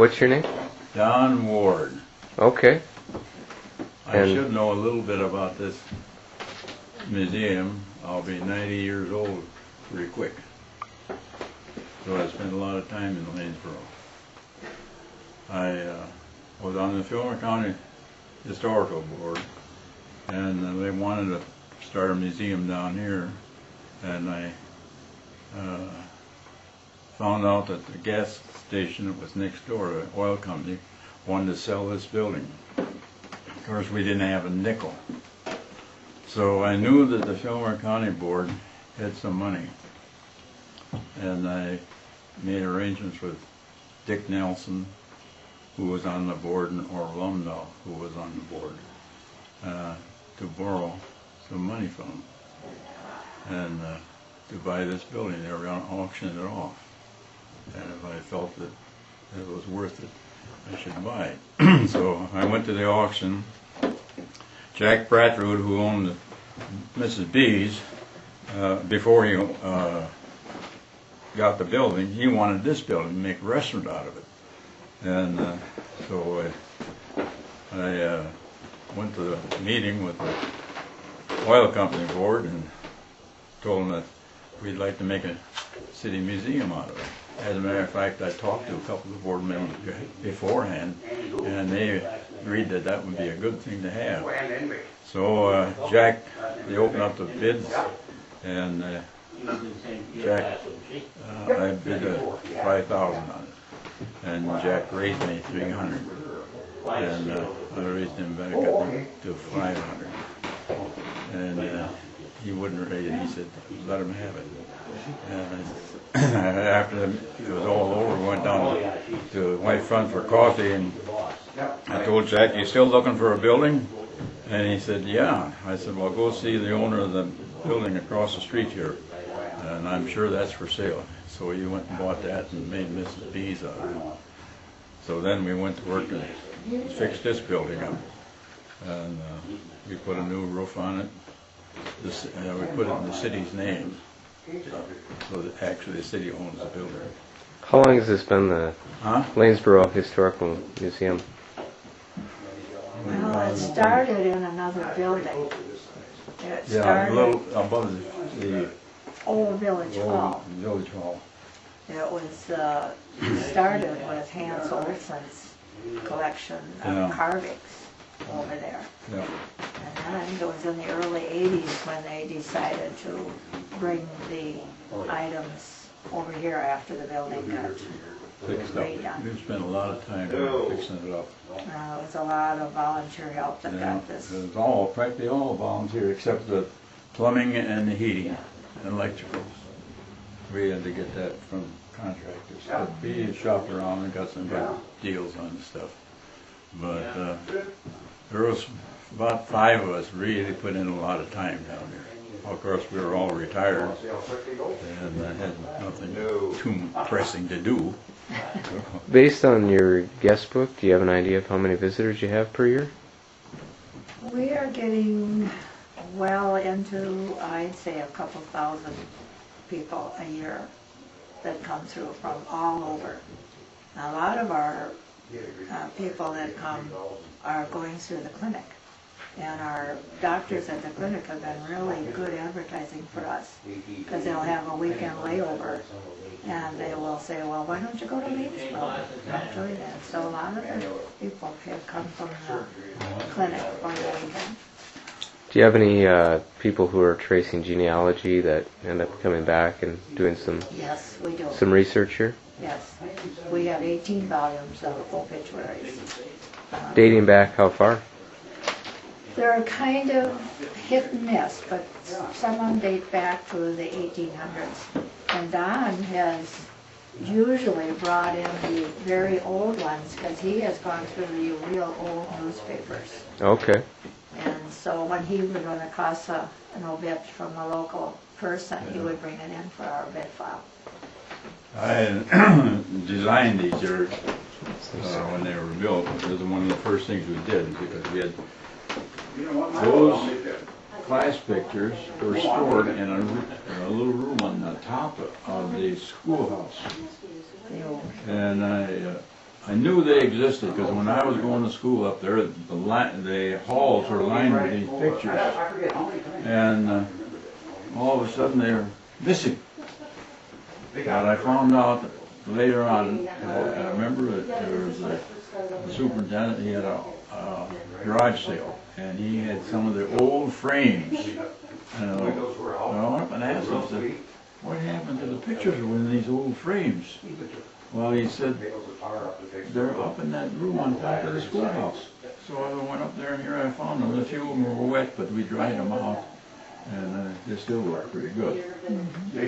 What's your name? Don Ward. Okay. I should know a little bit about this museum. I'll be 90 years old pretty quick. So I spent a lot of time in Lanesboro. I was on the Filmer County Historical Board, and they wanted to start a museum down here, and I found out that the gas station that was next door, the oil company, wanted to sell this building. Of course, we didn't have a nickel. So I knew that the Filmer County Board had some money, and I made arrangements with Dick Nelson, who was on the board, and Orlando, who was on the board, to borrow some money from them and to buy this building. They were going to auction it off, and if I felt that it was worth it, I should buy it. So I went to the auction. Jack Brattrud, who owned Mrs. B's, before he got the building, he wanted this building to make a restaurant out of it. And so I went to the meeting with the oil company board and told them that we'd like to make a city museum out of it. As a matter of fact, I talked to a couple of board members beforehand, and they agreed that that would be a good thing to have. So Jack, they opened up the bids, and Jack, I bid $5,000 on it, and Jack raised me $300, and I raised him back up to $500, and he wouldn't raise it. He said, "Let him have it." And after it was all over, we went down to White Front for coffee, and I told Jack, "You still looking for a building?" And he said, "Yeah." I said, "Well, go see the owner of the building across the street here, and I'm sure that's for sale." So he went and bought that and made Mrs. B's out of it. So then we went to work and fixed this building up, and we put a new roof on it. We put it in the city's name, so that actually the city owns the building. How long has this been the Lanesboro Historical Museum? Well, it started in another building. It started, a little above the old Village Hall. Village Hall. It was started with Hans Olsen's collection of carvings over there. Yeah. And then I think it was in the early 80s when they decided to bring the items over here after the building got redone. We spent a lot of time fixing it up. It was a lot of volunteer help that got this. It was practically all volunteer except the plumbing and the heating and electrical. We had to get that from contractors. But we shopped around and got some good deals on stuff. But there was about 5 of us really put in a lot of time down there. Of course, we were all retired and had nothing too pressing to do. Based on your guest book, do you have an idea of how many visitors you have per year? We are getting well into, I'd say, a couple thousand people a year that come through from all over. Now, a lot of our people that come are going through the clinic. And our doctors at the clinic have been really good advertising for us, because they'll have a weekend layover and they will say, "Well, why don't you go to Lanesboro? I'll show you that." So a lot of the people have come from the clinic for the weekend. Do you have any people who are tracing genealogy that end up coming back and doing some Yes, we do. some research here? Yes. We have 18 volumes of obituaries. Dating back how far? They're kind of hit and miss, but some of them date back to the 1800s. And Don has usually brought in the very old ones, because he has gone through the real old newspapers. Okay. And so when he would run across an obit from a local person, he would bring it in for our obit file. I designed these here when they were built. It was one of the first things we did, because we had those class pictures were stored in a little room on the top of the schoolhouse. And I I knew they existed because when I was going to school up there, the halls were lined with these pictures, and all of a sudden they were missing. But I found out later on, I remember that there was a superintendent, he had a garage sale, and he had some of the old frames. And I went up and asked him, I said, what happened to the pictures that were in these old frames? Well, he said, they're up in that room on top of the schoolhouse. So I went up there, and here I found them. A few of them were wet, but we dried them out, and they still work pretty good. But